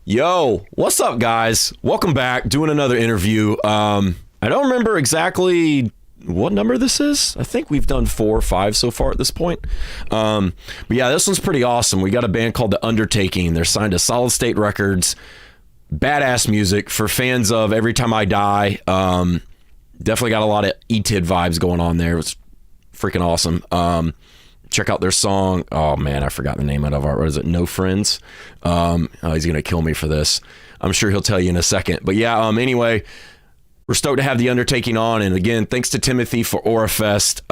Yo, what's up, guys? Welcome back. Doing another interview. I don't remember exactly what number this is. I think we've done 4 or 5 so far at this point. But yeah, this one's pretty awesome. We got a band called The Undertaking. They're signed to Solid State Records. Badass music for fans of Every Time I Die. Definitely got a lot of E-Tid vibes going on there. It was freaking awesome. Check out their song. Oh man, I forgot the name of it. What is it? No Friends. He's gonna kill me for this. I'm sure he'll tell you in a second. But yeah, anyway, we're stoked to have The Undertaking on. And again, thanks to Timothy for Aurafest,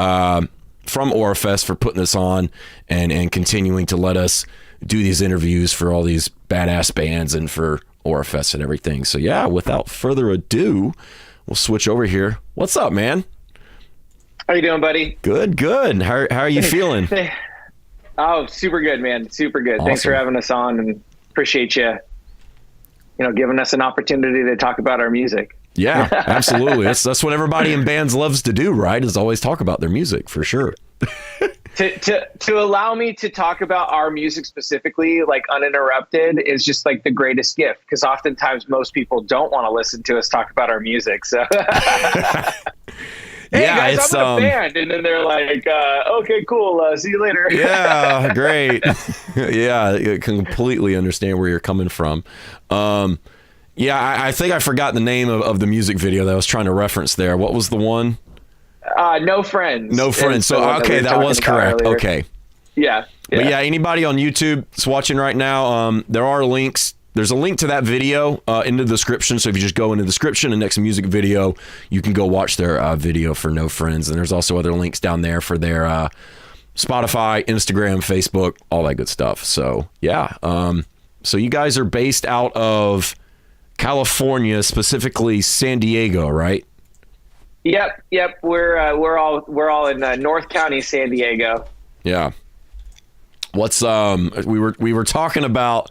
from Aurafest for putting this on and continuing to let us do these interviews for all these badass bands and for Aurafest and everything. So yeah, without further ado, we'll switch over here. What's up, man? How you doing, buddy? Good. How are you feeling? Oh, super good, man. Super good. Awesome. Thanks for having us on, and appreciate you giving us an opportunity to talk about our music. Yeah, absolutely. That's what everybody in bands loves to do, right? Is always talk about their music, for sure. To allow me to talk about our music specifically, like uninterrupted, is just like the greatest gift, because oftentimes most people don't want to listen to us talk about our music. So hey yeah, guys, I'm in a band, and then they're like, okay, cool, see you later. Yeah, great. Yeah, I completely understand where you're coming from. Yeah, I think I forgot the name of the music video that I was trying to reference there. What was the one? No Friends. No Friends. So, okay, that was correct. Okay. Yeah. But yeah, anybody on YouTube that's watching right now, there are links. There's a link to that video in the description. So if you just go into the description and next to music video, you can go watch their video for No Friends. And there's also other links down there for their Spotify, Instagram, Facebook, all that good stuff. So yeah. So you guys are based out of California, specifically San Diego, right? Yep. We're all in North County, San Diego. Yeah. What's we were talking about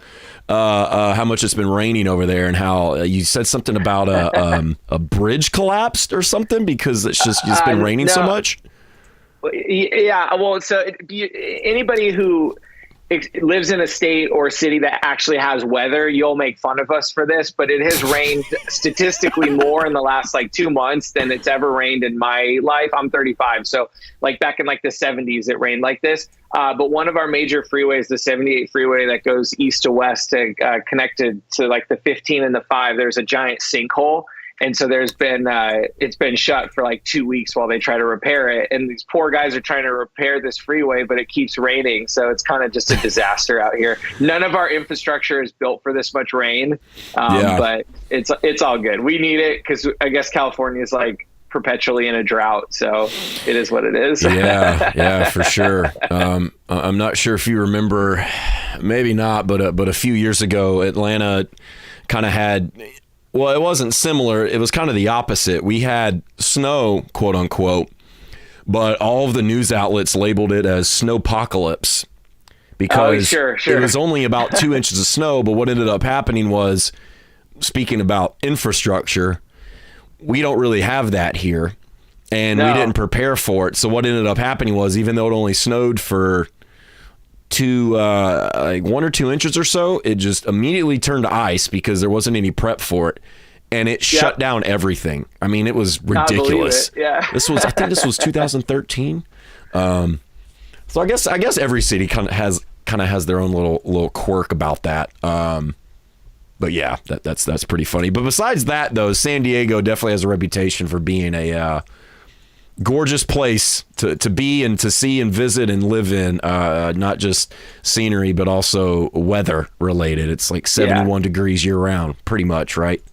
how much it's been raining over there, and how you said something about a bridge collapsed or something because it's just been raining so much. Yeah. Well, so anybody who lives in a state or city that actually has weather, you'll make fun of us for this, but it has rained statistically more in the last 2 months than it's ever rained in my life. I'm 35. So back in the 70s, it rained like this. But one of our major freeways, the 78 freeway that goes east to west, connected to the 15 and the 5, there's a giant sinkhole. And so there's been, it's been shut for 2 weeks while they try to repair it. And these poor guys are trying to repair this freeway, but it keeps raining. So it's kind of just a disaster out here. None of our infrastructure is built for this much rain. But it's all good. We need it because I guess California is perpetually in a drought. So it is what it is. Yeah, for sure. I'm not sure if you remember, maybe not, but a few years ago, Atlanta kind of had... Well, it wasn't similar. It was kind of the opposite. We had snow, quote unquote, but all of the news outlets labeled it as snowpocalypse because it was only about 2 inches of snow. But what ended up happening was, speaking about infrastructure, we don't really have that here, and we didn't prepare for it. So what ended up happening was, even though it only snowed for 1 or 2 inches or so, it just immediately turned to ice because there wasn't any prep for it, and it shut down everything. I mean, it was ridiculous. Yeah. I think this was 2013. So I guess every city kind of has their own little quirk about that. But yeah, that's pretty funny. But besides that, though, San Diego definitely has a reputation for being a gorgeous place to be and to see and visit and live in, not just scenery, but also weather related. It's 71 degrees year round, pretty much, right?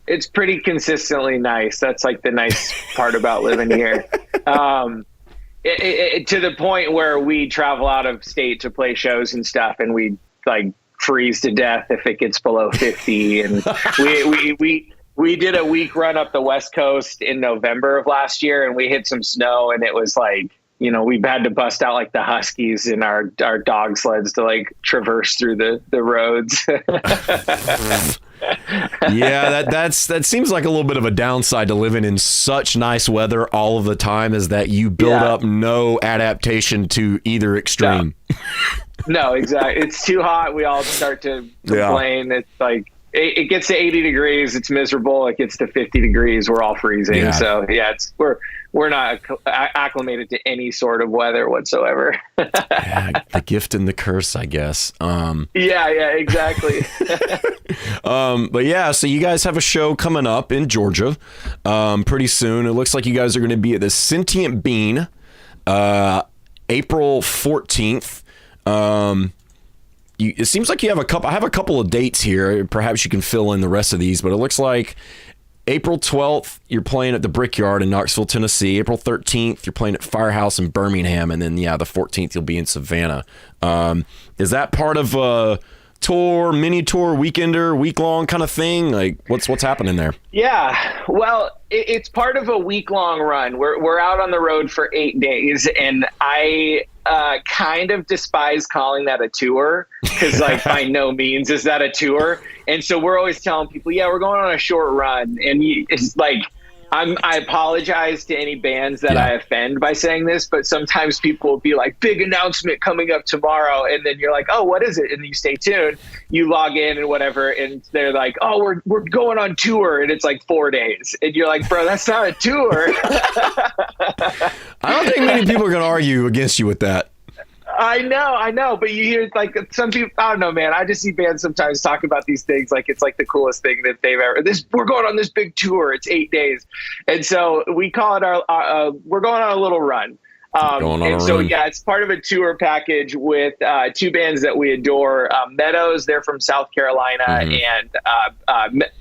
It's pretty consistently nice. That's the nice part about living here. To the point where we travel out of state to play shows and stuff, and we freeze to death if it gets below 50. And we did a week run up the West Coast in November of last year, and we hit some snow, and it was we've had to bust out the Huskies in our dog sleds to traverse through the roads. Yeah, that seems like a little bit of a downside to living in such nice weather all of the time, is that you build up no adaptation to either extreme. No, exactly. It's too hot. We all start to complain. Yeah. It's like it gets to 80 degrees. It's miserable. It gets to 50 degrees. We're all freezing. Yeah. So yeah, we're not acclimated to any sort of weather whatsoever. Yeah, the gift and the curse, I guess. Yeah, exactly. But yeah, so you guys have a show coming up in Georgia pretty soon. It looks like you guys are going to be at the Sentient Bean April 14th. It seems like you have I have a couple of dates here. Perhaps you can fill in the rest of these, but it looks like April 12th, you're playing at the Brickyard in Knoxville, Tennessee. April 13th, you're playing at Firehouse in Birmingham. And then, the 14th, you'll be in Savannah. Is that part of a tour, mini tour, weekender, week-long kind of thing? Like, what's happening there? Yeah, well, it's part of a week-long run. We're out on the road for 8 days, and I kind of despise calling that a tour, because like by no means is that a tour. And so we're always telling people, yeah, we're going on a short run. And it's like, I apologize to any bands that I offend by saying this, but sometimes people will be like, big announcement coming up tomorrow. And then you're like, oh, what is it? And you stay tuned, you log in and whatever. And they're like, oh, we're going on tour. And it's like 4 days. And you're like, bro, that's not a tour. I don't think many people are going to argue against you with that. I know, but you hear like some people, I don't know, man. I just see bands sometimes talk about these things like it's like the coolest thing that they've ever. We're going on this big tour. It's 8 days, and so we call it our. We're going on a little run. Yeah, it's part of a tour package with two bands that we adore. Meadows, they're from South Carolina, and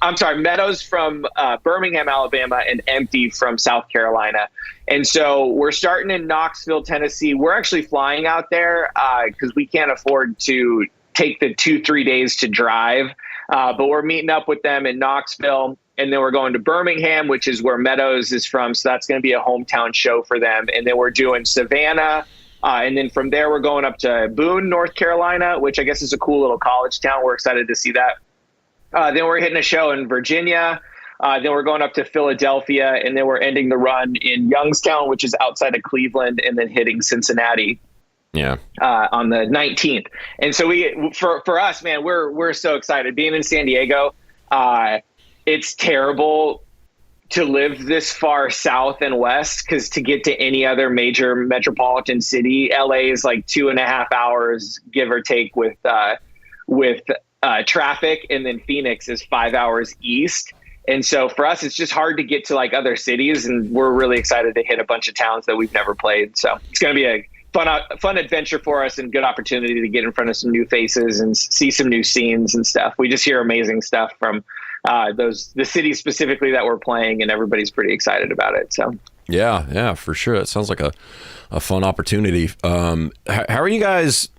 I'm sorry, Meadows from Birmingham, Alabama, and Empty from South Carolina. And so we're starting in Knoxville, Tennessee. We're actually flying out there because we can't afford to take the 2-3 days to drive. But we're meeting up with them in Knoxville. And then we're going to Birmingham, which is where Meadows is from. So that's going to be a hometown show for them. And then we're doing Savannah. And then from there, we're going up to Boone, North Carolina, which I guess is a cool little college town. We're excited to see that. Then we're hitting a show in Virginia. Then we're going up to Philadelphia. And then we're ending the run in Youngstown, which is outside of Cleveland, and then hitting Cincinnati. Yeah. On the 19th. And so for us, man, we're so excited being in San Diego. It's terrible to live this far south and west, because to get to any other major metropolitan city, LA is like 2.5 hours, give or take, with traffic. And then Phoenix is 5 hours east. And so for us, it's just hard to get to like other cities. And we're really excited to hit a bunch of towns that we've never played. So it's going to be a fun adventure for us, and good opportunity to get in front of some new faces and see some new scenes and stuff. We just hear amazing stuff from the cities specifically that we're playing, and everybody's pretty excited about it. So yeah, for sure. It sounds like a fun opportunity. How are you guys?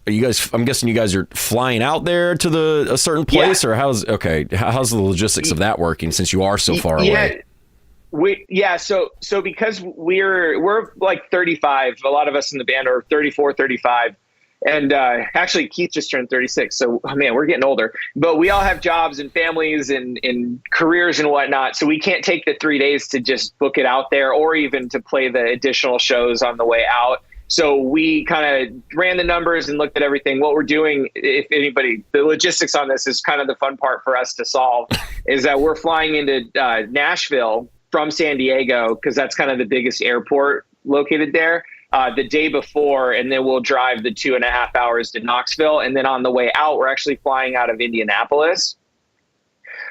I'm guessing you guys are flying out there to a certain place, or how's the logistics of that working, since you are so far away? So because we're like 35, a lot of us in the band are 34, 35. And actually, Keith just turned 36. So, man, we're getting older. But we all have jobs and families and careers and whatnot. So we can't take the 3 days to just book it out there, or even to play the additional shows on the way out. So we kind of ran the numbers and looked at everything. What we're doing, if anybody, the logistics on this is kind of the fun part for us to solve, is that we're flying into Nashville from San Diego, because that's kind of the biggest airport located there, the day before, and then we'll drive the 2.5 hours to Knoxville. And then on the way out, we're actually flying out of Indianapolis.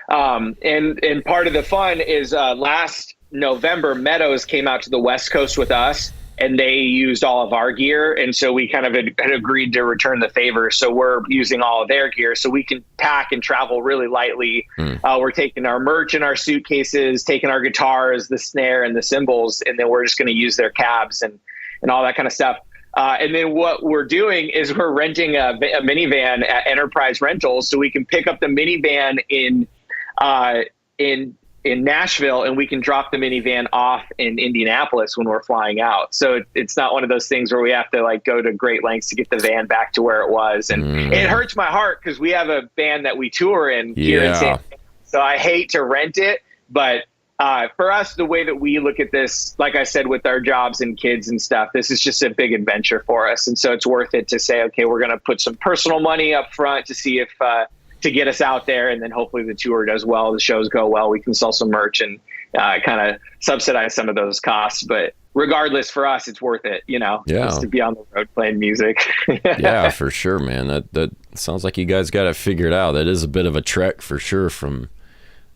And part of the fun is last November, Meadows came out to the West Coast with us, and they used all of our gear. And so we kind of had agreed to return the favor. So we're using all of their gear so we can pack and travel really lightly. We're taking our merch in our suitcases, taking our guitars, the snare and the cymbals, and then we're just going to use their cabs and all that kind of stuff. And then what we're doing is we're renting a minivan at Enterprise Rentals, so we can pick up the minivan in in Nashville, and we can drop the minivan off in Indianapolis when we're flying out. So it's not one of those things where we have to like go to great lengths to get the van back to where it was. And it hurts my heart because we have a band that we tour in here in San Diego. So I hate to rent it, but for us, the way that we look at this, like I said, with our jobs and kids and stuff, this is just a big adventure for us. And so it's worth it to say, okay, we're going to put some personal money up front to see if, to get us out there. And then hopefully the tour does well, the shows go well, we can sell some merch and kind of subsidize some of those costs. But regardless, for us, it's worth it, just to be on the road playing music. Yeah, for sure, man. That sounds like you guys got it figured out. That is a bit of a trek for sure from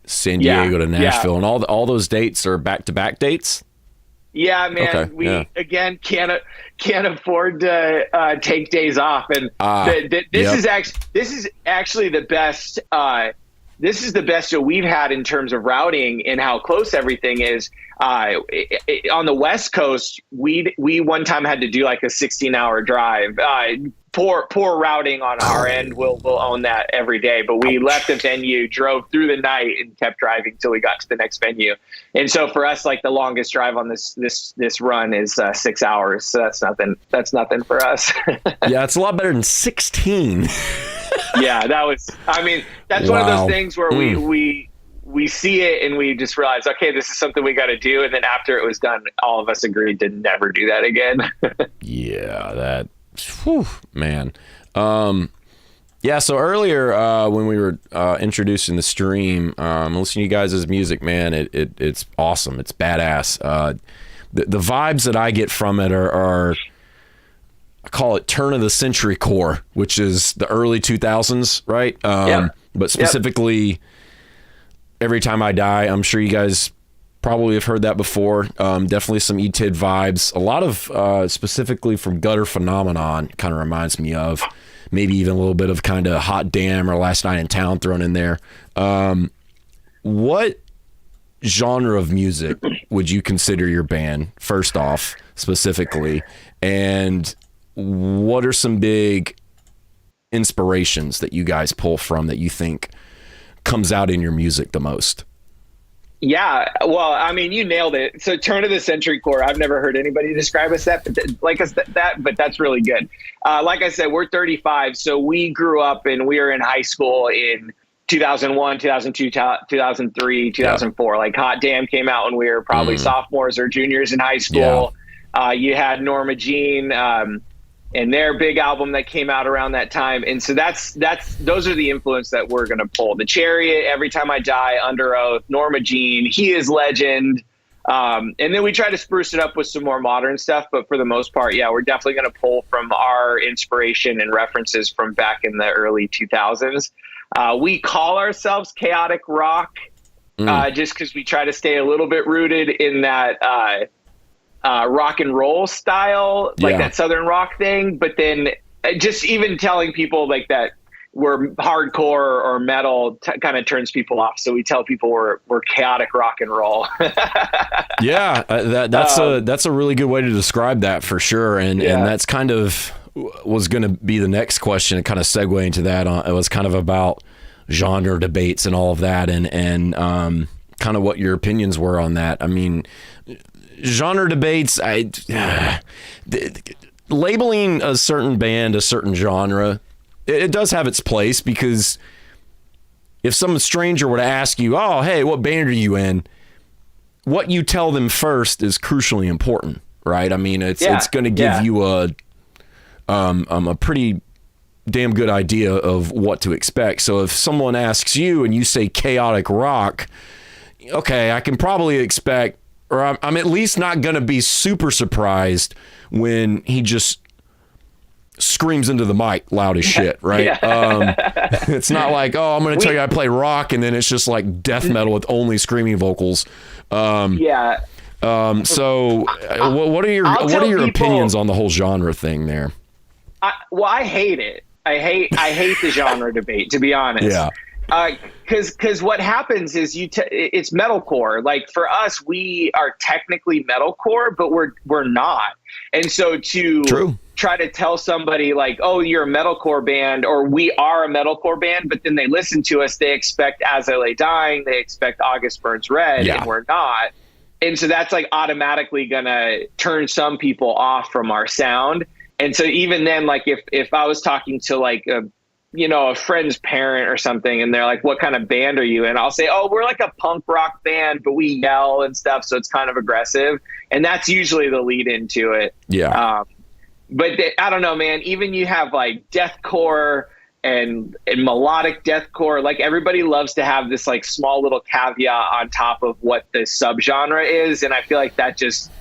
San Diego to Nashville, and all those dates are back-to-back dates. Yeah, man. Okay, we again can't afford to take days off, and this is actually the best. This is the best that we've had in terms of routing and how close everything is. On the West Coast, we one time had to do like a 16-hour drive. Poor routing on our end. We'll own that every day. But we left the venue, drove through the night, and kept driving till we got to the next venue. And so for us, like the longest drive on this run is 6 hours. So that's nothing for us. Yeah, it's a lot better than 16. Yeah, that's one of those things where we see it and we just realize, okay, this is something we got to do. And then after it was done, all of us agreed to never do that again. Yeah, man. Yeah, so earlier when we were introducing the stream, listening to you guys' music, man, it's awesome. It's badass. The vibes that I get from it are I call it turn of the century core, which is the early 2000s, right? But specifically, Every Time I Die. I'm sure you guys probably have heard that before. Definitely some E-Tid vibes. A lot of specifically from Gutter Phenomenon kind of reminds me of. Maybe even a little bit of kind of Hot Damn or Last Night in Town thrown in there. What genre of music would you consider your band, first off, specifically? And what are some big inspirations that you guys pull from that you think comes out in your music the most? Yeah, well, I mean, you nailed it. So turn of the century core, I've never heard anybody describe us that, but that's really good. Like I said, we're 35. So we grew up and we were in high school in 2001, 2002, 2003, 2004. Like Hot Damn came out when we were probably sophomores or juniors in high school. You had Norma Jean, and their big album that came out around that time. And so those are the influence that we're going to pull. The Chariot, Every Time I Die, Under Oath, Norma Jean, He Is Legend. And then we try to spruce it up with some more modern stuff. But for the most part, we're definitely going to pull from our inspiration and references from back in the early 2000s. We call ourselves chaotic rock just because we try to stay a little bit rooted in that rock and roll style, like that Southern rock thing. But then just even telling people like that we're hardcore or metal kind of turns people off. So we tell people we're chaotic rock and roll. That's a really good way to describe that for sure. And that's kind of was going to be the next question and kind of segue into that. It was kind of about genre debates and all of that. And kind of what your opinions were on that. I mean, genre debates, labeling a certain band a certain genre, it does have its place, because if some stranger were to ask you, oh, hey, what band are you in? What you tell them first is crucially important, right? I mean, it's going to give you a pretty damn good idea of what to expect. So if someone asks you and you say chaotic rock, okay, I can probably expect, or I'm at least not going to be super surprised when he just screams into the mic loud as shit, right? It's not like, oh, I'm going to tell you I play rock, and then it's just like death metal with only screaming vocals. So what are your opinions on the whole genre thing there? I hate it. I hate the genre debate, to be honest. Because what happens is it's metalcore. Like for us, we are technically metalcore, but we're not. And so to try to tell somebody like, oh, you're a metalcore band, or we are a metalcore band, but then they listen to us, they expect As I Lay Dying, they expect August Burns Red, and we're not. And so that's like automatically gonna turn some people off from our sound. And so even then, like if I was talking to like a friend's parent or something, and they're like, what kind of band are you? And I'll say, oh, we're like a punk rock band, but we yell and stuff. So it's kind of aggressive. And that's usually the lead into it. Yeah. But I don't know, man, even you have like deathcore and melodic deathcore, like everybody loves to have this like small little caveat on top of what the subgenre is. And I feel like that just,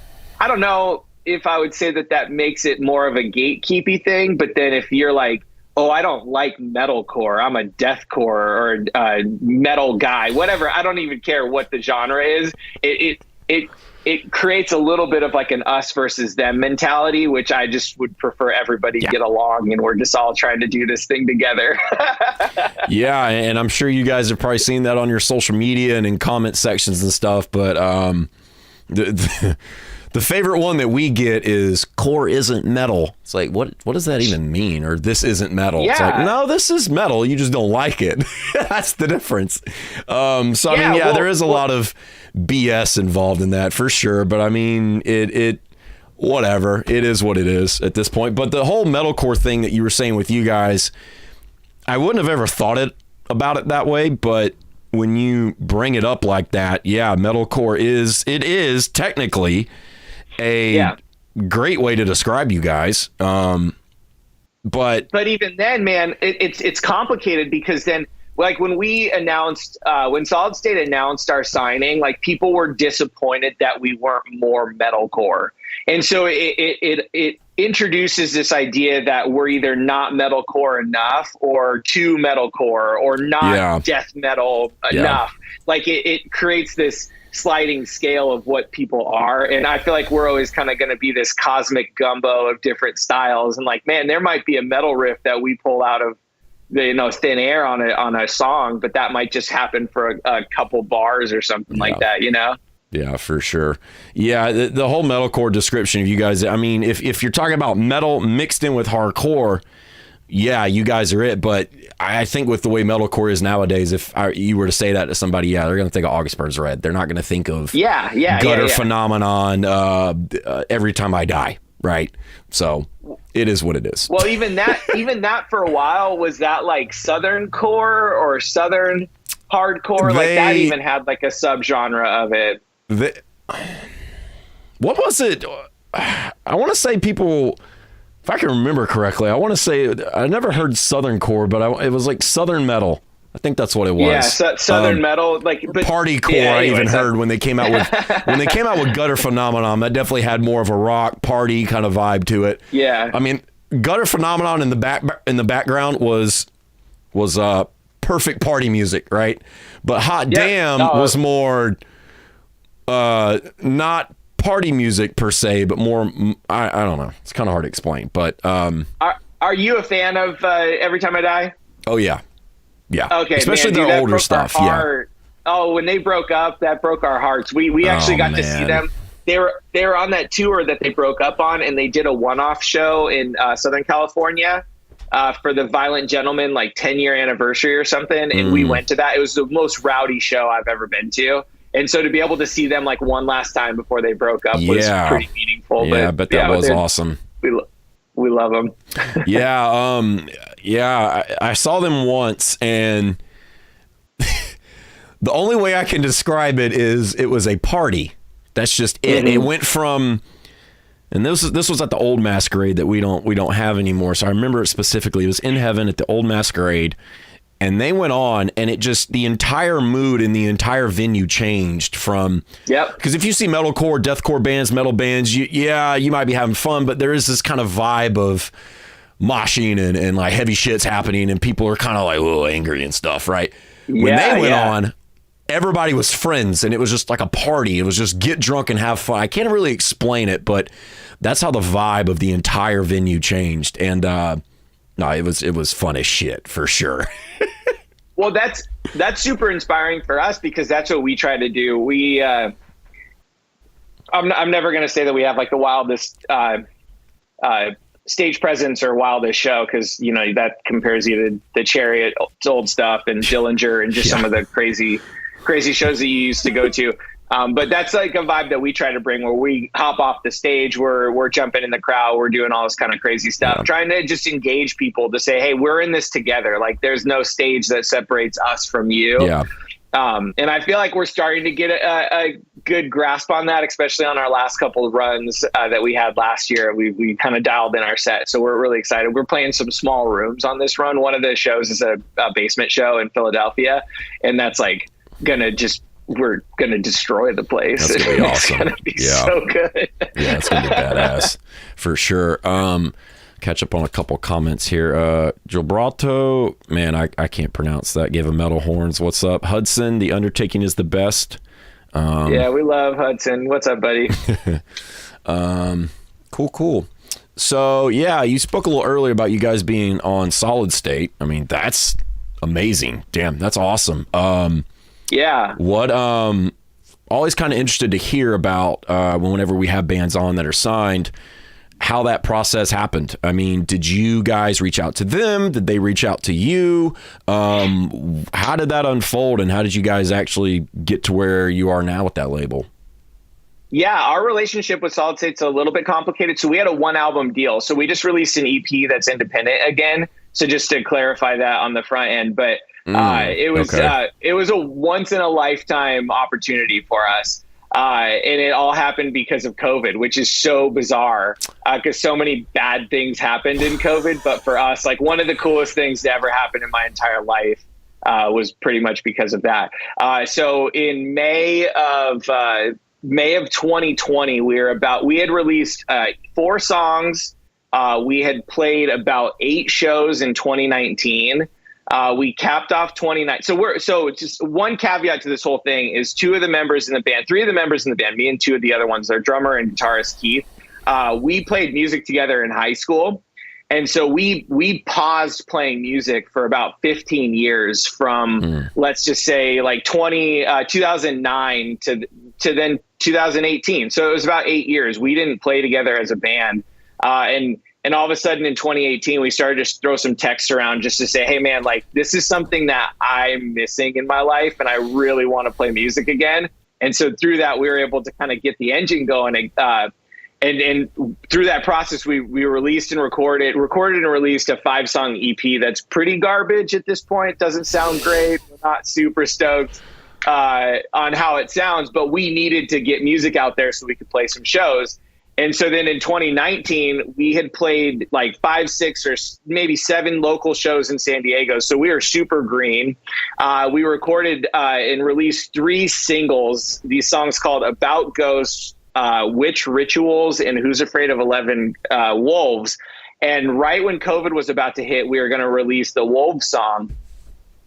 I don't know if I would say that makes it more of a gatekeepy thing. But then if you're like, oh, I don't like metalcore, I'm a deathcore or a metal guy, whatever, I don't even care what the genre is. It creates a little bit of like an us versus them mentality, which I just would prefer everybody get along, and we're just all trying to do this thing together. Yeah, and I'm sure you guys have probably seen that on your social media and in comment sections and stuff, but the favorite one that we get is core isn't metal. It's like, what does that even mean? Or this isn't metal. Yeah. It's like, no, this is metal. You just don't like it. That's the difference. I mean, there is a lot of BS involved in that for sure. But I mean, it whatever. It is what it is at this point. But the whole metalcore thing that you were saying with you guys, I wouldn't have ever thought about it that way. But when you bring it up like that, yeah, metalcore is technically a great way to describe you guys. But even then, man, it's complicated, because then like when we announced, when Solid State announced our signing, like people were disappointed that we weren't more metalcore. And so it introduces this idea that we're either not metalcore enough or too metalcore or not death metal enough. Like it creates this sliding scale of what people are. And I feel like we're always kind of going to be this cosmic gumbo of different styles. And like, man, there might be a metal riff that we pull out of thin air on a song, but that might just happen for a couple bars or something like that, Yeah, for sure. Yeah, the whole metalcore description of you guys, I mean, if you're talking about metal mixed in with hardcore, yeah, you guys are it. But I think with the way metalcore is nowadays, if you were to say that to somebody, they're going to think of August Burns Red. They're not going to think of Gutter Phenomenon, Every Time I Die, right? So it is what it is. Well, even that for a while, was that like Southern core or Southern hardcore? Like that even had like a subgenre of it. What was it? I want to say people, if I can remember correctly, I want to say I never heard Southern core, but it was like Southern metal. I think that's what it was. Yeah, Southern metal, like party core. I even heard when they came out with Gutter Phenomenon. That definitely had more of a rock party kind of vibe to it. Yeah, I mean, Gutter Phenomenon in the background was perfect party music, right? But Hot Damn was more not party music per se, but more I don't know. It's kind of hard to explain. But are you a fan of Every Time I Die? Oh yeah. Yeah. Okay. Especially their older stuff. Yeah. Oh, when they broke up, that broke our hearts. We actually got to see them. They were on that tour that they broke up on, and they did a one-off show in Southern California for the Violent Gentleman, like 10-year anniversary or something. And we went to that. It was the most rowdy show I've ever been to. And so to be able to see them like one last time before they broke up was pretty meaningful. Yeah, but that was awesome. We love them. I saw them once, and the only way I can describe it is it was a party. That's just it. It went from, and this was at the old Masquerade that we don't have anymore. So I remember it specifically. It was in Heaven at the old Masquerade, and they went on, and it just, the entire mood in the entire venue changed from, because if you see metalcore, deathcore bands, metal bands, you might be having fun, but there is this kind of vibe of moshing and like heavy shit's happening, and people are kind of like a little angry and stuff, right? When they went on, everybody was friends, and it was just like a party. It was just get drunk and have fun. I can't really explain it, but that's how the vibe of the entire venue changed. And no, it was fun as shit for sure. Well, that's super inspiring for us because that's what we try to do. I'm never going to say that we have like the wildest stage presence or wildest show, because that compares you to the Chariot, old stuff, and Dillinger, and just some of the crazy shows that you used to go to. But that's like a vibe that we try to bring, where we hop off the stage, we're jumping in the crowd, we're doing all this kind of crazy stuff, trying to just engage people to say, hey, we're in this together. Like, there's no stage that separates us from you. Yeah. And I feel like we're starting to get a good grasp on that, especially on our last couple of runs that we had last year. We kind of dialed in our set, so we're really excited. We're playing some small rooms on this run. One of the shows is a basement show in Philadelphia, and that's like we're gonna destroy the place. That's gonna be awesome. It's gonna be so good. Yeah, it's gonna be badass for sure. Catch up on a couple comments here. Gilberto, man, I can't pronounce that. Gave him metal horns. What's up? Hudson, the Undertaking is the best. Yeah, we love Hudson. What's up, buddy? Cool. So yeah, you spoke a little earlier about you guys being on Solid State. I mean, that's amazing. Damn, that's awesome. Yeah. What always kind of interested to hear about whenever we have bands on that are signed, how that process happened. I mean, did you guys reach out to them? Did they reach out to you? How did that unfold, and how did you guys actually get to where you are now with that label? Yeah, our relationship with Solid State's a little bit complicated. So we had a 1-album deal. So we just released an EP that's independent again. So just to clarify that on the front end, but it was a once in a lifetime opportunity for us. And it all happened because of COVID, which is so bizarre because so many bad things happened in COVID. But for us, like, one of the coolest things to ever happen in my entire life was pretty much because of that. So in May of 2020, we had released 4 songs. We had played about 8 shows in 2019. We capped off 29. So just one caveat to this whole thing is 3 of the members in the band, me and 2 of the other ones, their drummer and guitarist Keith, we played music together in high school. And so we paused playing music for about 15 years from, let's just say, like 2009 to then 2018. So it was about 8 years. We didn't play together as a band. And all of a sudden in 2018, we started to throw some text around just to say, hey man, like, this is something that I'm missing in my life, and I really want to play music again. And so through that, we were able to kind of get the engine going. And through that process, we released and recorded and released a 5-song EP that's pretty garbage at this point. Doesn't sound great. We're not super stoked on how it sounds, but we needed to get music out there so we could play some shows. And so then in 2019, we had played like 5, 6, or maybe 7 local shows in San Diego. So we were super green. We recorded and released 3 singles, these songs called About Ghosts, Witch Rituals, and Who's Afraid of 11 Wolves. And right when COVID was about to hit, we were going to release the Wolves song.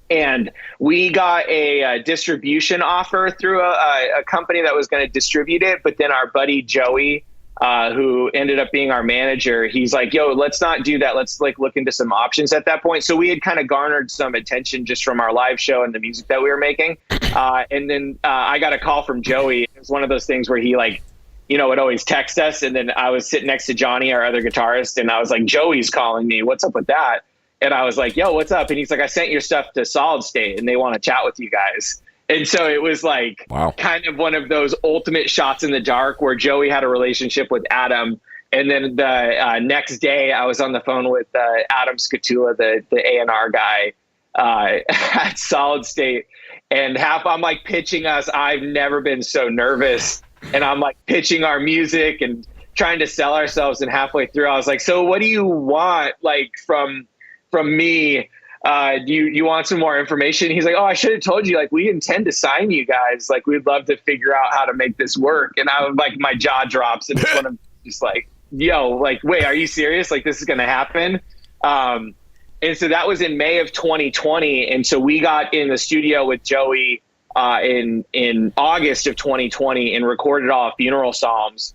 And we got a distribution offer through a company that was going to distribute it. But then our buddy Joey, who ended up being our manager, he's like, yo, let's not do that. Let's like look into some options at that point. So we had kind of garnered some attention just from our live show and the music that we were making. And then I got a call from Joey. It was one of those things where he would always text us. And then I was sitting next to Johnny, our other guitarist. And I was like, Joey's calling me. What's up with that? And I was like, yo, what's up? And he's like, I sent your stuff to Solid State and they want to chat with you guys. And so it was like kind of one of those ultimate shots in the dark where Joey had a relationship with Adam. And then the next day I was on the phone with Adam Scatula, the A&R guy at Solid State. And I'm like pitching us. I've never been so nervous. And I'm like pitching our music and trying to sell ourselves. And halfway through, I was like, so what do you want, like, from me? Do you want some more information? He's like, oh, I should have told you, like, we intend to sign you guys. Like, we'd love to figure out how to make this work. And I was like, my jaw drops, and it's one of just like, yo, like, wait, are you serious? Like, this is going to happen? And so that was in May of 2020. And so we got in the studio with Joey in August of 2020 and recorded all Funeral Psalms.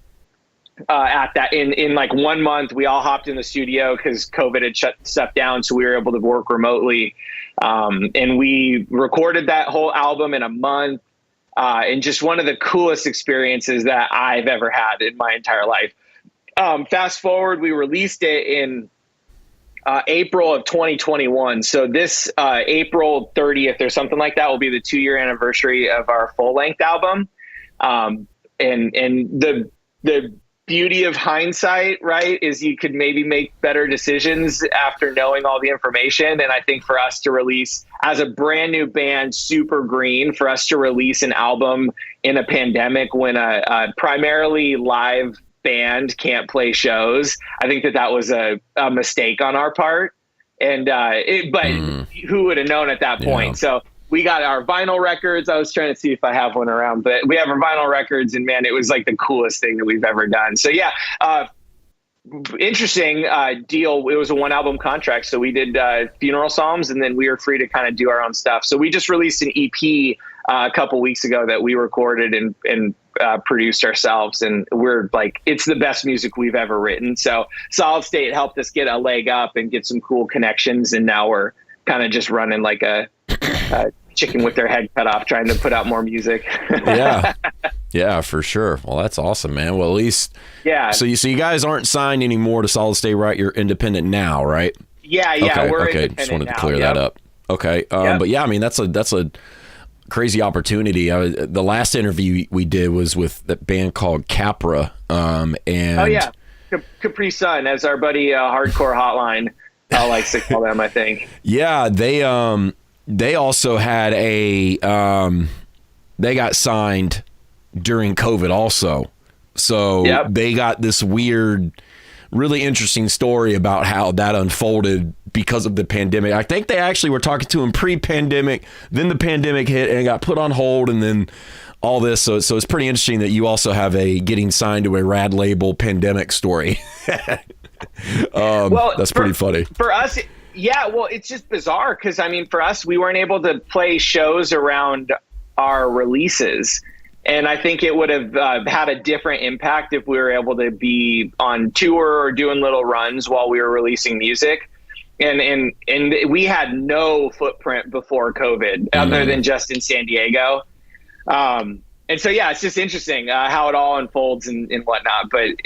at that in like 1 month. We all hopped in the studio because COVID had shut stuff down, so we were able to work remotely, and we recorded that whole album in a month. And just one of the coolest experiences that I've ever had in my entire life. Fast forward, we released it in April of 2021. So this April 30th or something like that will be the 2-year anniversary of our full length album. And the beauty of hindsight, right, is you could maybe make better decisions after knowing all the information. And I think for us to release as a brand new band, super green, for us to release an album in a pandemic when a primarily live band can't play shows, I think that was a mistake on our part. And but who would have known at that point? Yeah. So we got our vinyl records. I was trying to see if I have one around, but we have our vinyl records, and man, it was like the coolest thing that we've ever done. So yeah, interesting deal. It was a 1-album contract. So we did Funeral Psalms, and then we were free to kind of do our own stuff. So we just released an EP a couple weeks ago that we recorded and produced ourselves. And we're like, it's the best music we've ever written. So Solid State helped us get a leg up and get some cool connections. And now we're kind of just running like a chicken with their head cut off, trying to put out more music. Yeah, for sure. Well, that's awesome, man. Well, at least, so you guys aren't signed anymore to Solid State, right? You're independent now, right? Yeah, we're independent. Just wanted to now. clear that up. Okay, but yeah, I mean that's a crazy opportunity. The last interview we did was with that band called Capra, and Capri Sun, as our buddy Hardcore Hotline likes to call them, I think. Yeah, they also had they got signed during COVID also. So they got this weird, really interesting story about how that unfolded because of the pandemic. I think they actually were talking to him pre-pandemic, then the pandemic hit and it got put on hold, and then all this. So it's pretty interesting that you also have a getting signed to a rad label pandemic story. That's pretty funny. For us, it's just bizarre because, I mean, for us, we weren't able to play shows around our releases. And I think it would have had a different impact if we were able to be on tour or doing little runs while we were releasing music. And we had no footprint before COVID other than just in San Diego. And so, it's just interesting how it all unfolds and whatnot. But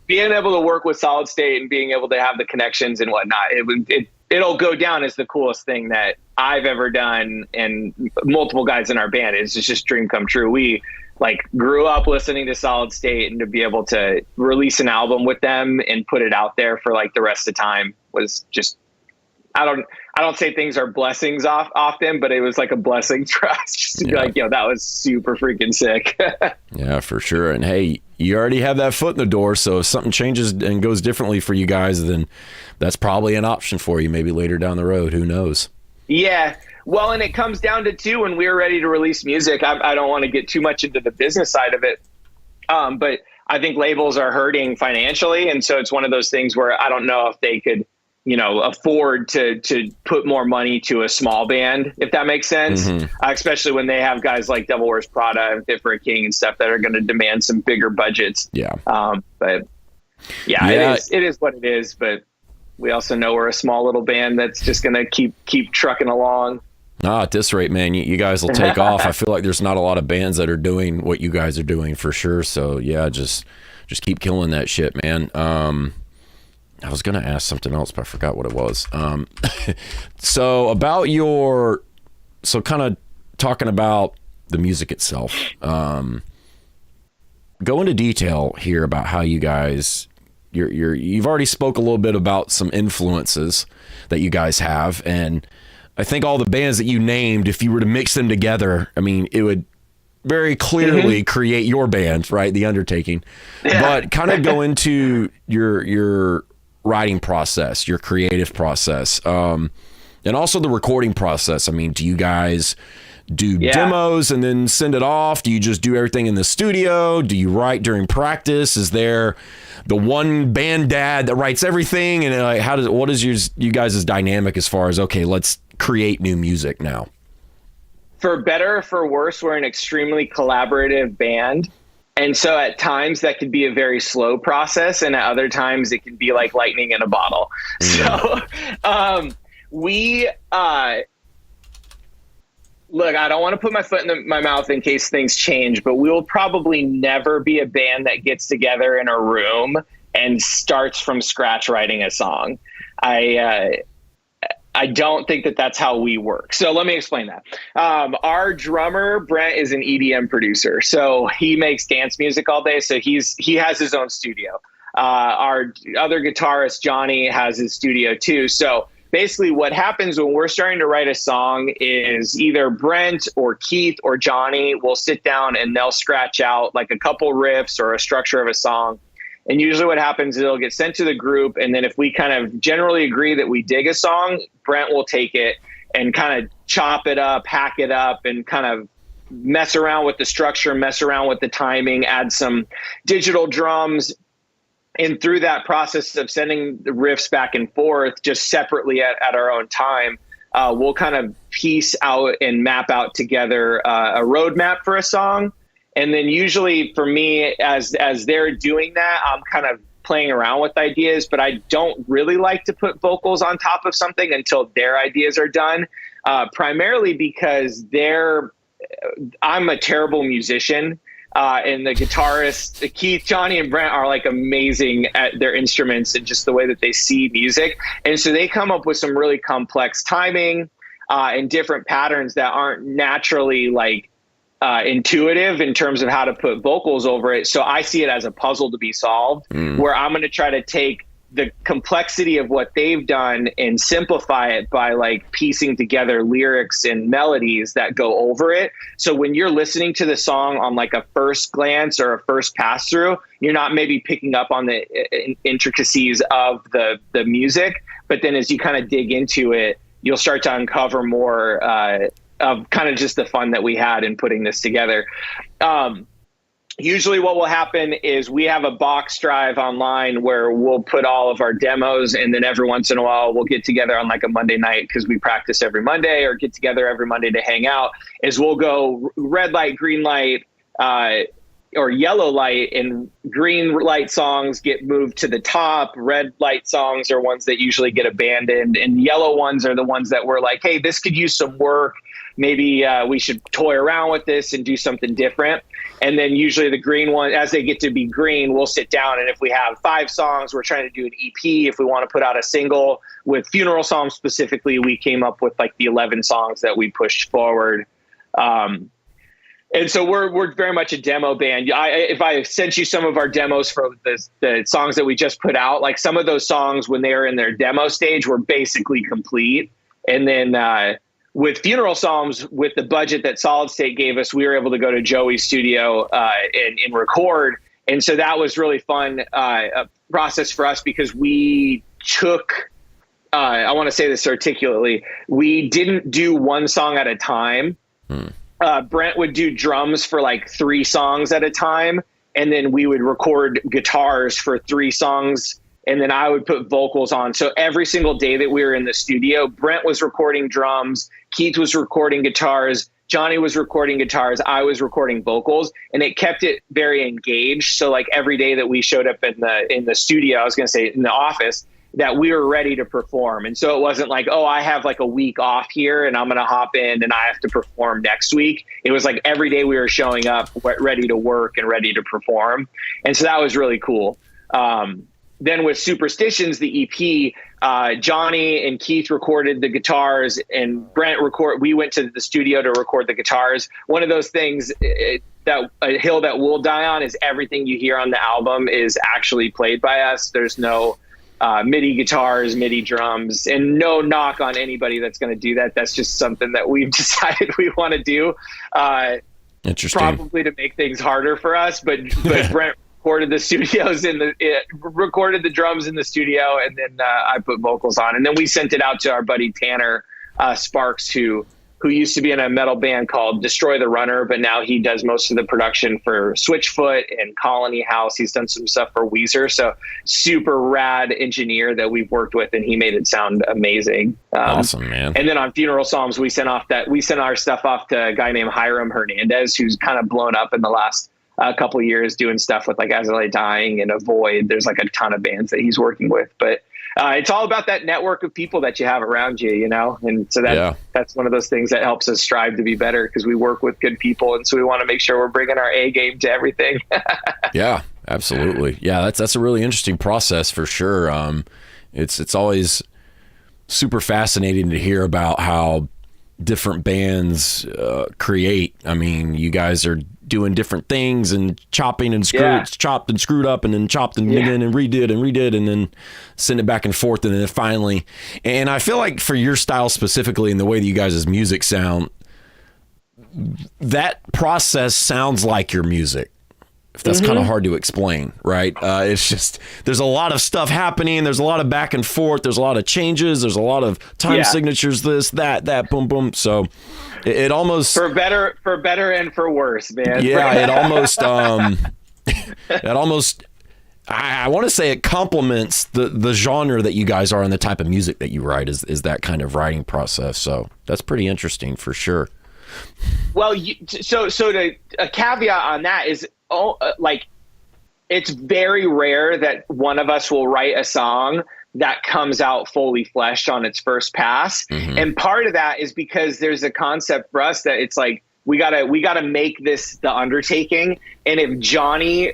being able to work with Solid State and being able to have the connections and whatnot, it'll go down as the coolest thing that I've ever done, and multiple guys in our band. It's just dream come true. We grew up listening to Solid State, and to be able to release an album with them and put it out there for the rest of the time was just, I don't say things are blessings often, but it was like a blessing for us just to be like, that was super freaking sick. Yeah, for sure. And hey, you already have that foot in the door. So if something changes and goes differently for you guys, then that's probably an option for you maybe later down the road. Who knows? Yeah. Well, and it comes down to too, when we're ready to release music, I don't want to get too much into the business side of it. But I think labels are hurting financially. And so it's one of those things where I don't know if they could, afford to put more money to a small band, if that makes sense, especially when they have guys like Devil Wears Prada and Fit for a King and stuff that are going to demand some bigger budgets. Yeah. But it is what it is. But we also know we're a small little band that's just going to keep trucking along. At this rate, man, you guys will take off. I feel like there's not a lot of bands that are doing what you guys are doing for sure. So yeah, just keep killing that shit, man. I was going to ask something else, but I forgot what it was. So kind of talking about the music itself, go into detail here about how you guys, you've already spoke a little bit about some influences that you guys have. And I think all the bands that you named, if you were to mix them together, I mean, it would very clearly create your band, right? The Undertaking. Yeah. But kind of go into your writing process, your creative process, and also the recording process. I mean, do you guys do demos and then send it off? Do you just do everything in the studio? Do you write during practice? Is there the one band dad that writes everything? And what is you guys' dynamic as far as, okay, let's create new music now? For better or for worse, we're an extremely collaborative band. And so at times that could be a very slow process, and at other times it can be like lightning in a bottle. So we look, I don't want to put my foot in my mouth in case things change, but we will probably never be a band that gets together in a room and starts from scratch writing a song. I don't think that that's how we work. So let me explain that. Our drummer, Brent, is an EDM producer. So he makes dance music all day. So he has his own studio. Our other guitarist, Johnny, has his studio too. So basically what happens when we're starting to write a song is either Brent or Keith or Johnny will sit down and they'll scratch out like a couple riffs or a structure of a song. And usually what happens is it'll get sent to the group. And then if we kind of generally agree that we dig a song, Brent will take it and kind of chop it up, hack it up, and kind of mess around with the structure, mess around with the timing, add some digital drums. And through that process of sending the riffs back and forth just separately at our own time, we'll kind of piece out and map out together a roadmap for a song. And then usually for me, as they're doing that, I'm kind of playing around with ideas, but I don't really like to put vocals on top of something until their ideas are done, primarily because I'm a terrible musician. And the guitarists, Keith, Johnny, and Brent are like amazing at their instruments and just the way that they see music. And so they come up with some really complex timing and different patterns that aren't naturally like intuitive in terms of how to put vocals over it. So I see it as a puzzle to be solved, where I'm going to try to take the complexity of what they've done and simplify it by like piecing together lyrics and melodies that go over it. So when you're listening to the song on like a first glance or a first pass through, you're not maybe picking up on the intricacies of the music, but then as you kind of dig into it, you'll start to uncover more of kind of just the fun that we had in putting this together. Usually what will happen is we have a box drive online where we'll put all of our demos, and then every once in a while we'll get together on like a Monday night because we practice every Monday, or get together every Monday to hang out, is we'll go red light, green light, or yellow light, and green light songs get moved to the top. Red light songs are ones that usually get abandoned, and yellow ones are the ones that we're like, hey, this could use some work. Maybe we should toy around with this and do something different. And then usually the green one, as they get to be green, we'll sit down. And if we have 5 songs, we're trying to do an EP. If we want to put out a single with Funeral Psalm specifically, we came up with like the 11 songs that we pushed forward. And so we're very much a demo band. If I sent you some of our demos for the songs that we just put out, like some of those songs when they were in their demo stage were basically complete. And then with Funeral Psalms, with the budget that Solid State gave us, we were able to go to Joey's studio and record. And so that was really fun process for us because we took, I want to say this articulately, we didn't do one song at a time. Brent would do drums for like 3 songs at a time, and then we would record guitars for 3 songs, and then I would put vocals on. So every single day that we were in the studio, Brent was recording drums, Keith was recording guitars, Johnny was recording guitars, I was recording vocals, and it kept it very engaged. So like every day that we showed up in the studio, I was going to say in the office, that we were ready to perform. And so it wasn't like, oh, I have like a week off here and I'm going to hop in and I have to perform next week. It was like every day we were showing up ready to work and ready to perform. And so that was really cool. Then with Superstitions, the EP, Johnny and Keith recorded the guitars, and Brent we went to the studio to record the guitars. One of those things that a hill that we'll die on is everything you hear on the album is actually played by us. There's no MIDI guitars, MIDI drums, and no knock on anybody that's going to do that. That's just something that we've decided we want to do. Interesting. Probably to make things harder for us, but Brent recorded recorded the drums in the studio, and then I put vocals on, and then we sent it out to our buddy Tanner Sparks, who used to be in a metal band called Destroy the Runner, but now he does most of the production for Switchfoot and Colony House. He's done some stuff for Weezer. So super rad engineer that we've worked with, and he made it sound amazing. Awesome, man. And then on Funeral Psalms, we sent our stuff off to a guy named Hiram Hernandez, who's kind of blown up in the last a couple years doing stuff with like As I Lay Dying and Avoid. There's like a ton of bands that he's working with, but it's all about that network of people that you have around you, you know? And so that's one of those things that helps us strive to be better, because we work with good people. And so we want to make sure we're bringing our A game to everything. Yeah, absolutely. Yeah. That's a really interesting process for sure. It's always super fascinating to hear about how different bands create. I mean, you guys are doing different things and chopping and chopped and screwed up and then chopped and again and redid and then send it back and forth and then finally. And I feel like for your style specifically and the way that you guys' music sound, that process sounds like your music. If that's kind of hard to explain, right? It's just, there's a lot of stuff happening. There's a lot of back and forth. There's a lot of changes. There's a lot of time signatures, this, that, boom, boom. So it almost... For better and for worse, man. Yeah, it almost... I want to say it complements the genre that you guys are and the type of music that you write is that kind of writing process. So that's pretty interesting for sure. Well, a caveat on that is... like it's very rare that one of us will write a song that comes out fully fleshed on its first pass. And part of that is because there's a concept for us that it's like, we gotta make this the Undertaking. And if Johnny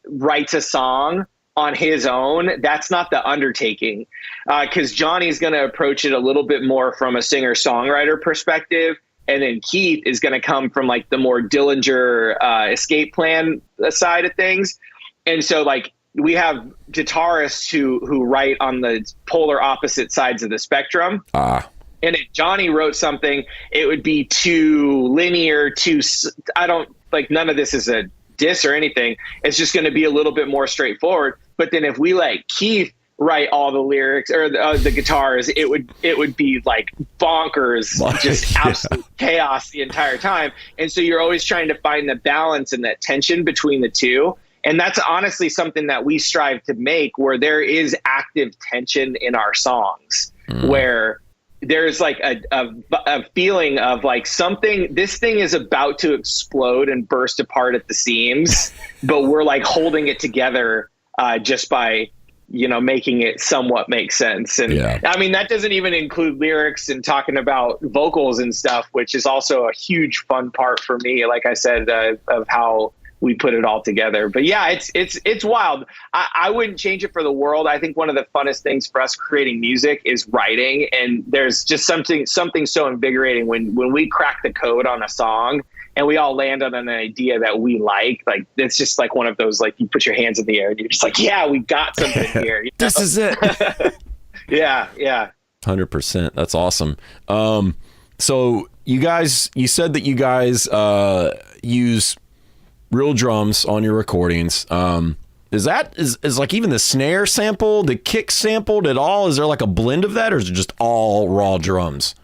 writes a song on his own, that's not the Undertaking, because Johnny's going to approach it a little bit more from a singer-songwriter perspective. And then Keith is going to come from like the more Dillinger Escape Plan side of things. And so like we have guitarists who write on the polar opposite sides of the spectrum. And if Johnny wrote something, it would be too linear, none of this is a diss or anything. It's just going to be a little bit more straightforward. But then if we let Keith write all the lyrics or the guitars, it would be like bonkers, just absolute chaos the entire time. And so you're always trying to find the balance and that tension between the two. And that's honestly something that we strive to make, where there is active tension in our songs, where there's like a feeling of like this thing is about to explode and burst apart at the seams, but we're like holding it together just by, making it somewhat make sense. And I mean, that doesn't even include lyrics and talking about vocals and stuff, which is also a huge fun part for me, like I said, of how we put it all together. But yeah, it's wild. I wouldn't change it for the world. I think one of the funnest things for us creating music is writing. And there's just something so invigorating when we crack the code on a song and we all land on an idea that we like it's just like one of those, like you put your hands in the air and you're just like, yeah, we got something here. This is it. Yeah. 100%. That's awesome. So you said that you guys use real drums on your recordings. Is like even the snare sample, the kick sampled at all? Is there like a blend of that, or is it just all raw drums?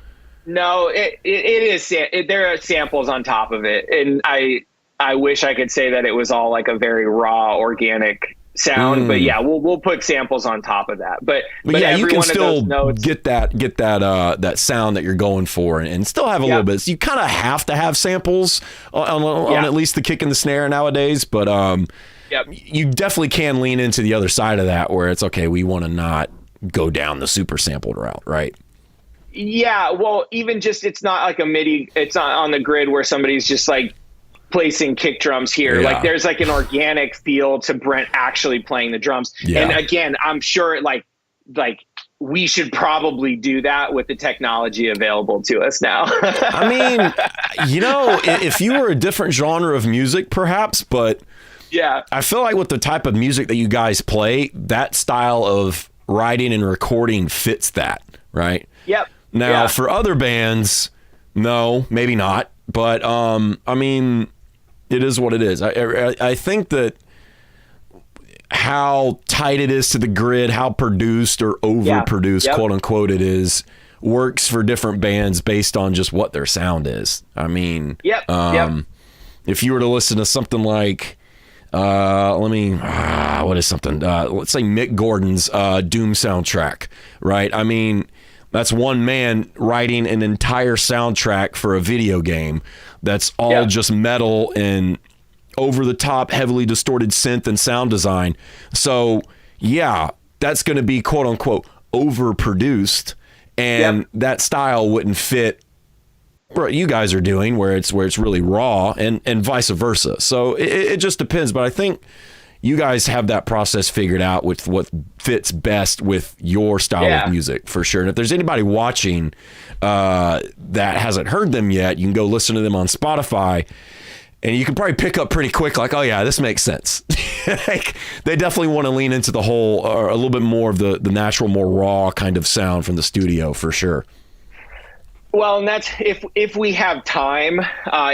No, it is. There are samples on top of it, and I wish I could say that it was all like a very raw, organic sound. But yeah, we'll put samples on top of that. But yeah, you can still get that sound that you're going for, and still have a little bit. So you kind of have to have samples on at least the kick and the snare nowadays. But you definitely can lean into the other side of that, where it's okay, we want to not go down the super sampled route, right? Yeah, well, even just, it's not like a MIDI, it's not on the grid where somebody's just like placing kick drums here. Like there's like an organic feel to Brent actually playing the drums. And again, I'm sure like we should probably do that with the technology available to us now. I mean, if you were a different genre of music, perhaps, but yeah, I feel like with the type of music that you guys play, that style of writing and recording fits that, right? Yep. Now, for other bands, no, maybe not. But, I mean, it is what it is. I think that how tight it is to the grid, how produced or overproduced, quote unquote, it is, works for different bands based on just what their sound is. I mean, if you were to listen to something like, what is something? Let's say Mick Gordon's Doom soundtrack, right? I mean, that's one man writing an entire soundtrack for a video game that's all just metal and over the top, heavily distorted synth and sound design. So yeah, that's going to be quote unquote overproduced, and that style wouldn't fit what you guys are doing, where it's really raw, and vice versa. So it just depends. But I think you guys have that process figured out with what fits best with your style of music, for sure. And if there's anybody watching that hasn't heard them yet, you can go listen to them on Spotify, and you can probably pick up pretty quick, like, oh yeah, this makes sense. Like, they definitely want to lean into the whole, or a little bit more of the natural, more raw kind of sound from the studio, for sure. Well, and that's if we have time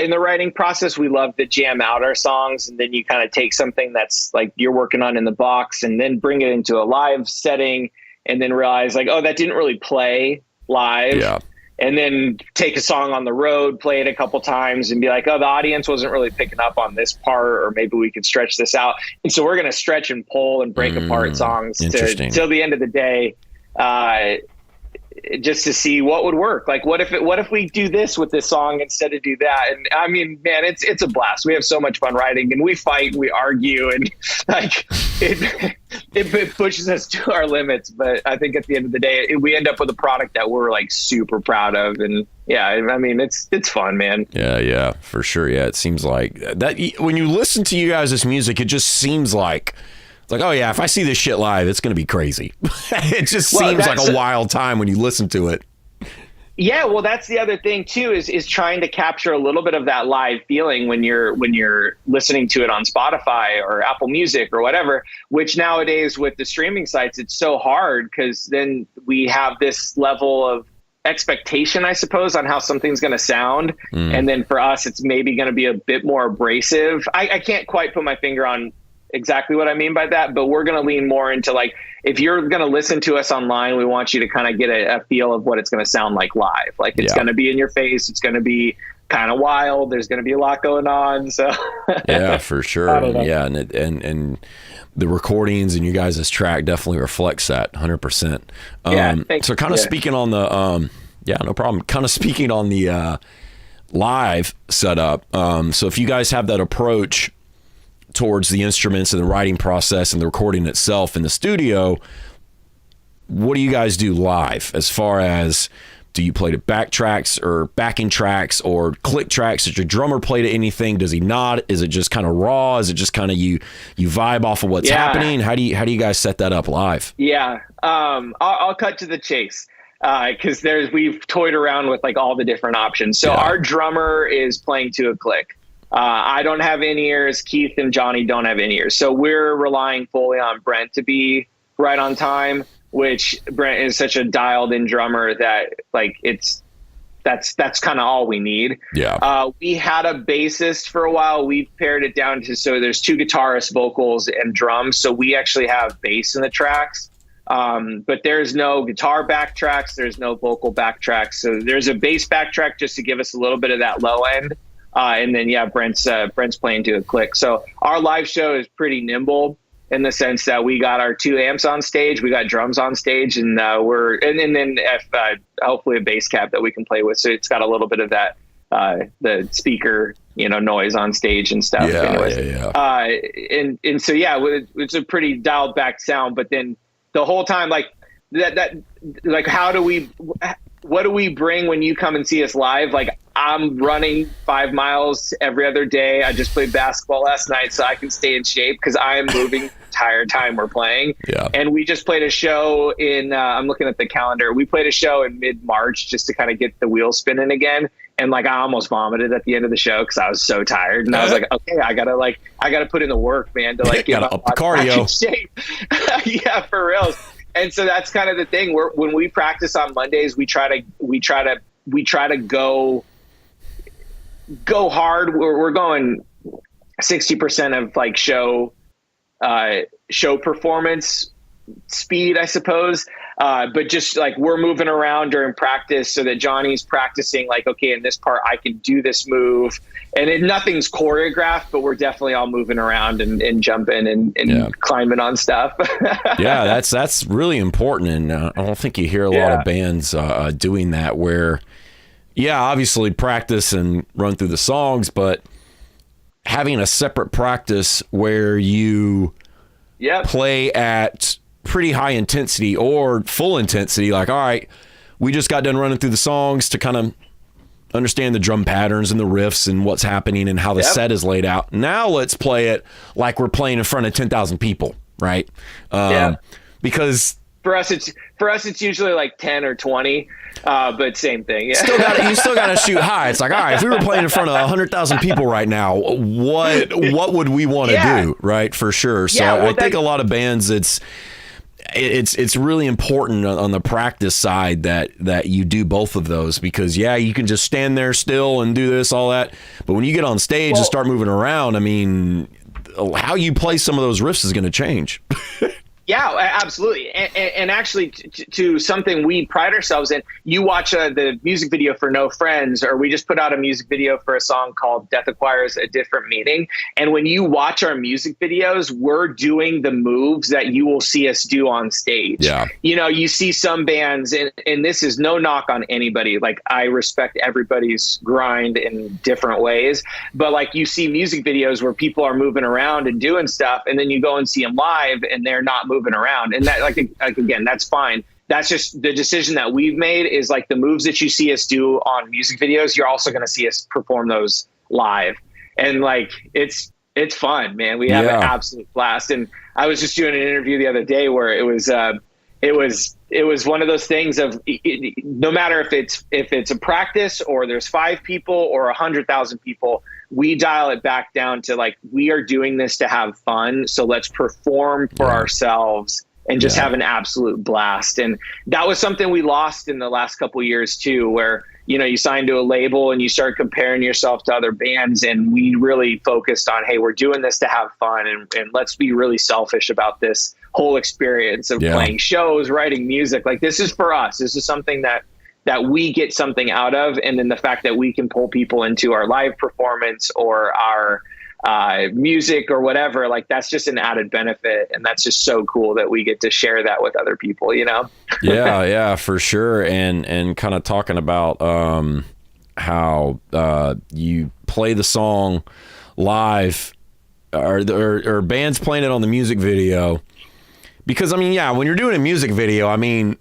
in the writing process, we love to jam out our songs, and then you kind of take something that's like you're working on in the box and then bring it into a live setting, and then realize like, oh, that didn't really play live. Yeah. And then take a song on the road, play it a couple times, and be like, oh, the audience wasn't really picking up on this part, or maybe we could stretch this out. And so we're going to stretch and pull and break apart songs till the end of the day. Just to see what would work. Like, what if we do this with this song instead of do that? And I mean, man, it's a blast. We have so much fun writing, and we fight, we argue, and like it pushes us to our limits. But I think at the end of the day, we end up with a product that we're like super proud of. And yeah, I mean, it's fun, man. Yeah, for sure. Yeah, it seems like that when you listen to you guys' music, it just seems like, it's like, oh yeah, if I see this shit live, it's going to be crazy. It just seems like a wild time when you listen to it. Yeah, well, that's the other thing too, is trying to capture a little bit of that live feeling when you're listening to it on Spotify or Apple Music or whatever, which nowadays with the streaming sites, it's so hard, because then we have this level of expectation, I suppose, on how something's going to sound. And then for us, it's maybe going to be a bit more abrasive. I can't quite put my finger on exactly what I mean by that, but we're going to lean more into like, if you're going to listen to us online, we want you to kind of get a feel of what it's going to sound like live. Like, it's going to be in your face. It's going to be kind of wild. There's going to be a lot going on. So yeah, for sure. Yeah. And the recordings and you guys' track definitely reflects that 100%. So kind of speaking on the, no problem. Kind of speaking on the live setup. So if you guys have that approach towards the instruments and the writing process and the recording itself in the studio, what do you guys do live? As far as, do you play to backtracks or backing tracks or click tracks? Does your drummer play to anything? Does he not? Is it just kind of raw? Is it just kind of you vibe off of what's happening? How do you guys set that up live? Yeah, I'll cut to the chase, because we've toyed around with like all the different options. So our drummer is playing to a click. I don't have in-ears. Keith and Johnny don't have in-ears. So we're relying fully on Brent to be right on time, which Brent is such a dialed in drummer that like that's kind of all we need. Yeah. We had a bassist for a while. We've pared it down to, so there's 2 guitarists, vocals, and drums. So we actually have bass in the tracks. But there's no guitar backtracks. There's no vocal backtracks. So there's a bass backtrack just to give us a little bit of that low end. And then, Brent's playing to a click. So our live show is pretty nimble in the sense that we got our 2 amps on stage, we got drums on stage, and then hopefully a bass cap that we can play with. So it's got a little bit of that, the speaker, noise on stage and stuff. And so, it's a pretty dialed back sound, but then the whole time, like that, like, what do we bring when you come and see us live? Like, I'm running 5 miles every other day. I just played basketball last night so I can stay in shape, because I am moving the entire time we're playing. Yeah. And we just played a show in, I'm looking at the calendar. We played a show in mid-March just to kind of get the wheels spinning again. And like, I almost vomited at the end of the show because I was so tired. And I was like, okay, I gotta put in the work, man, to like get up the cardio shape. Yeah, for real. And so that's kind of the thing. When we practice on Mondays, we try to go hard. We're going 60% of like show performance speed, I suppose. But just like, we're moving around during practice so that Johnny's practicing like, okay, in this part, I can do this move. And nothing's choreographed, but we're definitely all moving around and jumping and climbing on stuff. Yeah, that's really important. And I don't think you hear a lot of bands doing that, where, obviously practice and run through the songs, but having a separate practice where you play at pretty high intensity or full intensity. Like, all right, we just got done running through the songs to kind of understand the drum patterns and the riffs and what's happening and how the set is laid out. Now let's play it like we're playing in front of 10,000 people, right? Because for us it's usually like 10 or 20, but same thing. Yeah. You still got to shoot high. It's like, all right, if we were playing in front of 100,000 people right now, what would we want to do, right? For sure. So I think a lot of bands, it's really important on the practice side that you do both of those, because you can just stand there still and do this, all that, but when you get on stage and start moving around, I mean, how you play some of those riffs is going to change. Yeah, absolutely. And actually, to something we pride ourselves in, you watch the music video for No Friends, or we just put out a music video for a song called Death Acquires a Different Meaning. And when you watch our music videos, we're doing the moves that you will see us do on stage. Yeah. You know, you see some bands, and this is no knock on anybody. Like, I respect everybody's grind in different ways. But like, you see music videos where people are moving around and doing stuff, and then you go and see them live and they're not moving around, and that like again, that's fine. That's just the decision that we've made, is like the moves that you see us do on music videos, you're also going to see us perform those live, and like it's fun, man. We have an absolute blast. And I was just doing an interview the other day where it was one of those things of no matter if it's a practice or there's 5 people or 100,000 people, we dial it back down to like, we are doing this to have fun. So let's perform for ourselves and just have an absolute blast. And that was something we lost in the last couple of years too, where, you know, you sign to a label and you start comparing yourself to other bands. And we really focused on, hey, we're doing this to have fun. And let's be really selfish about this whole experience of playing shows, writing music. Like, this is for us. This is something that we get something out of. And then the fact that we can pull people into our live performance or our music or whatever, like, that's just an added benefit. And that's just so cool that we get to share that with other people, you know? Yeah, for sure. And kind of talking about how you play the song live, or bands playing it on the music video. Because, I mean, when you're doing a music video, I mean,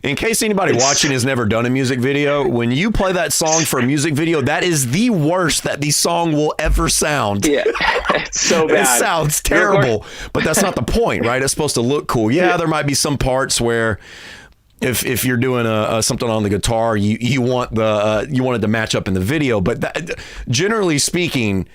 in case anybody watching has never done a music video, when you play that song for a music video, that is the worst that the song will ever sound. Yeah, it's so bad. It sounds terrible, but that's not the point, right? It's supposed to look cool. Yeah, there might be some parts where if you're doing something on the guitar, you want it to match up in the video, but generally speaking,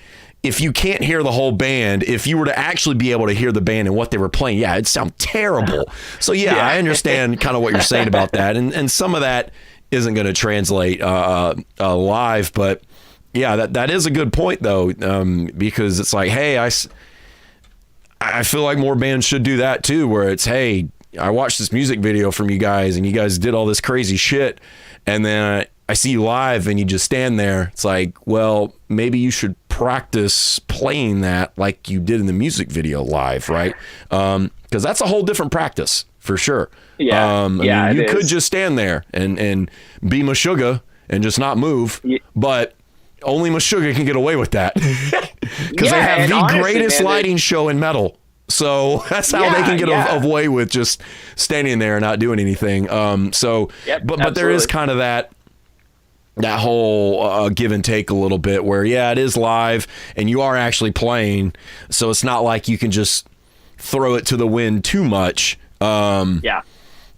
if you can't hear the whole band, if you were to actually be able to hear the band and what they were playing, it'd sound terrible. So I understand kind of what you're saying about that. And some of that isn't going to translate live, but that is a good point though. Because it's like, hey, I feel like more bands should do that too, where it's, hey, I watched this music video from you guys and you guys did all this crazy shit. And then I see you live and you just stand there. It's like, well, maybe you should practice playing that like you did in the music video live, right? Because that's a whole different practice for sure. I mean, you could just stand there and be Meshuggah and just not move, but only Meshuggah can get away with that because they have the greatest lighting show in metal. So that's how they can get away with just standing there and not doing anything. But there is kind of that whole give and take a little bit where, it is live and you are actually playing. So it's not like you can just throw it to the wind too much.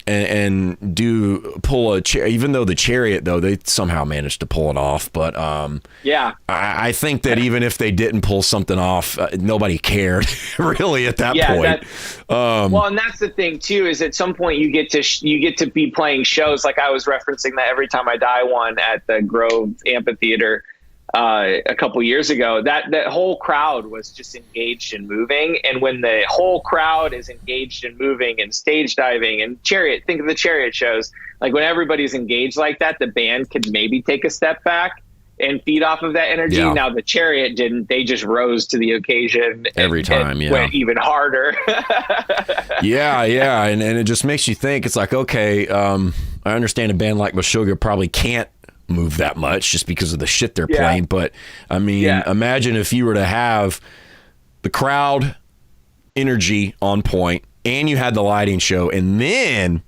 And pull a chair, even though the Chariot, though, they somehow managed to pull it off. But I think that even if they didn't pull something off, nobody cared really at that point. Well, and that's the thing too, is at some point you get to be playing shows. Like I was referencing that Every Time I Die one at the Grove Amphitheater a couple years ago. That whole crowd was just engaged and moving, and when the whole crowd is engaged and moving and stage diving and Chariot, think of the Chariot shows, like when everybody's engaged like that, the band could maybe take a step back and feed off of that energy. Now the Chariot didn't. They just rose to the occasion every time, went even harder. And it just makes you think. It's like, okay, I understand a band like Meshuggah probably can't move that much just because of the shit they're playing. But I mean, imagine if you were to have the crowd energy on point and you had the lighting show and then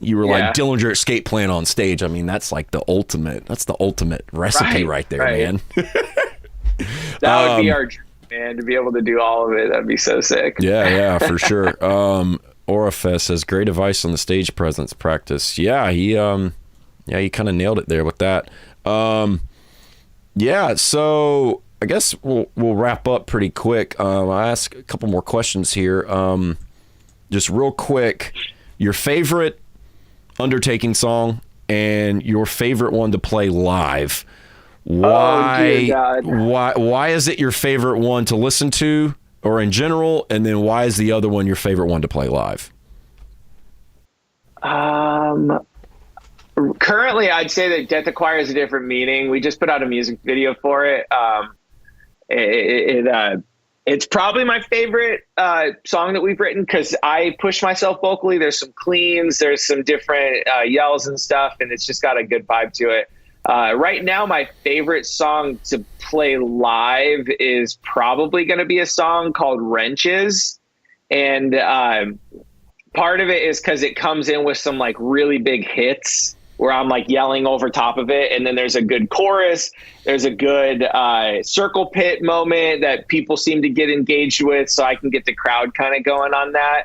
you were like Dillinger Escape playing on stage. I mean, that's like the ultimate recipe right there, man. That would be our dream, man, to be able to do all of it. That'd be so sick. Yeah, for sure. Orifest says great advice on the stage presence practice. Yeah, he kind of nailed it there with that. So I guess we'll wrap up pretty quick. I'll ask a couple more questions here. Just real quick, your favorite Undertaking song and your favorite one to play live. Why is it your favorite one to listen to or in general, and then why is the other one your favorite one to play live? Currently I'd say that Death Acquires a Different Meaning. We just put out a music video for it. It's probably my favorite song that we've written because I push myself vocally. There's some cleans, there's some different yells and stuff, and it's just got a good vibe to it. Right now, my favorite song to play live is probably going to be a song called Wrenches. And part of it is because it comes in with some like really big hits where I'm like yelling over top of it. And then there's a good chorus. There's a good circle pit moment that people seem to get engaged with. So I can get the crowd kind of going on that.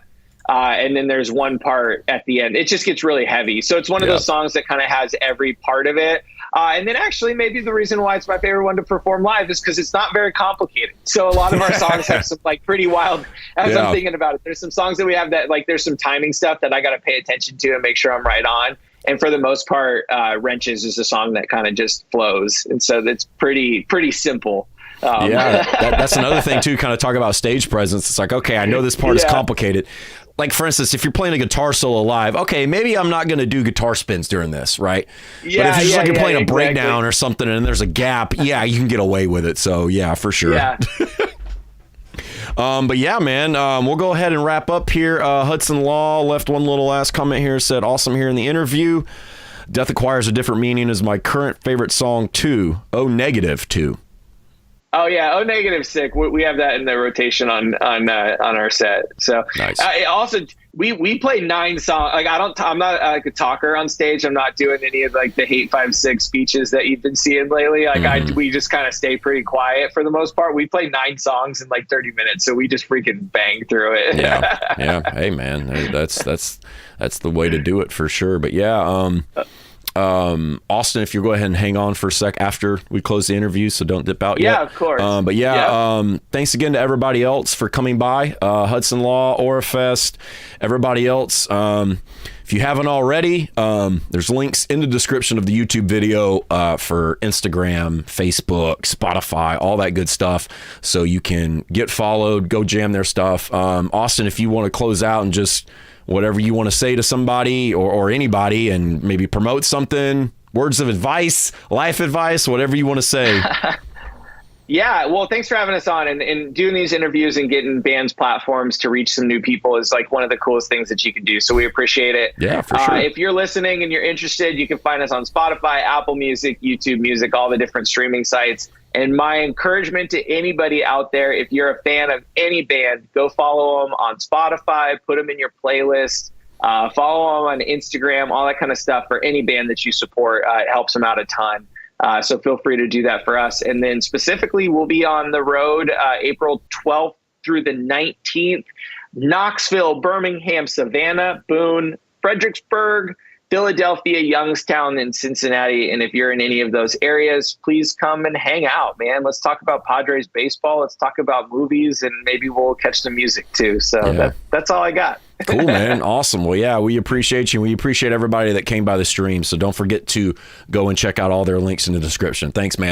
And then there's one part at the end. It just gets really heavy. So it's one of those songs that kind of has every part of it. And then actually maybe the reason why it's my favorite one to perform live is because it's not very complicated. So a lot of our songs have some like pretty wild, as I'm thinking about it, there's some songs that we have that like there's some timing stuff that I got to pay attention to and make sure I'm right on. And for the most part, Wrenches is a song that kind of just flows. And so that's pretty simple. That's another thing too, kind of talk about stage presence. It's like, okay, I know this part is complicated. Like, for instance, if you're playing a guitar solo live, okay, maybe I'm not going to do guitar spins during this, right? But if it's just like you're playing a breakdown or something and there's a gap, you can get away with it. So, yeah, for sure. Yeah. But yeah, man, we'll go ahead and wrap up here. Hudson Law left one little last comment here, said, awesome here in the interview. Death Acquires a Different Meaning is my current favorite song too. -2. Oh yeah, O Negative sick. We have that in the rotation on our set. So nice. Also we play 9 songs. Like I'm not like a talker on stage. I'm not doing any of like the Hate 5-6 speeches that you've been seeing lately. Like we just kind of stay pretty quiet for the most part. We play 9 songs in like 30 minutes, so we just freaking bang through it. Yeah. Hey man, that's the way to do it for sure. But yeah, Austin, if you'll go ahead and hang on for a sec after we close the interview, so don't dip out yet. Yeah, of course. Thanks again to everybody else for coming by. Hudson Law, Orifest, everybody else. If you haven't already, there's links in the description of the YouTube video for Instagram, Facebook, Spotify, all that good stuff. So you can get followed, go jam their stuff. Austin, if you want to close out and just whatever you want to say to somebody or anybody and maybe promote something, words of advice, life advice, whatever you want to say. Yeah, well, thanks for having us on and doing these interviews and getting bands platforms to reach some new people is like one of the coolest things that you can do. So we appreciate it. Yeah, for sure. If you're listening and you're interested, you can find us on Spotify, Apple Music, YouTube Music, all the different streaming sites. And my encouragement to anybody out there, if you're a fan of any band, go follow them on Spotify, put them in your playlist, follow them on Instagram, all that kind of stuff for any band that you support. It helps them out a ton. So feel free to do that for us. And then specifically, we'll be on the road April 12th through the 19th, Knoxville, Birmingham, Savannah, Boone, Fredericksburg, Philadelphia, Youngstown, and Cincinnati. And if you're in any of those areas, please come and hang out, man. Let's talk about Padres baseball. Let's talk about movies, and maybe we'll catch some music too. So that's all I got. Cool, man. Awesome. Well, yeah, we appreciate you. We appreciate everybody that came by the stream. So don't forget to go and check out all their links in the description. Thanks, man.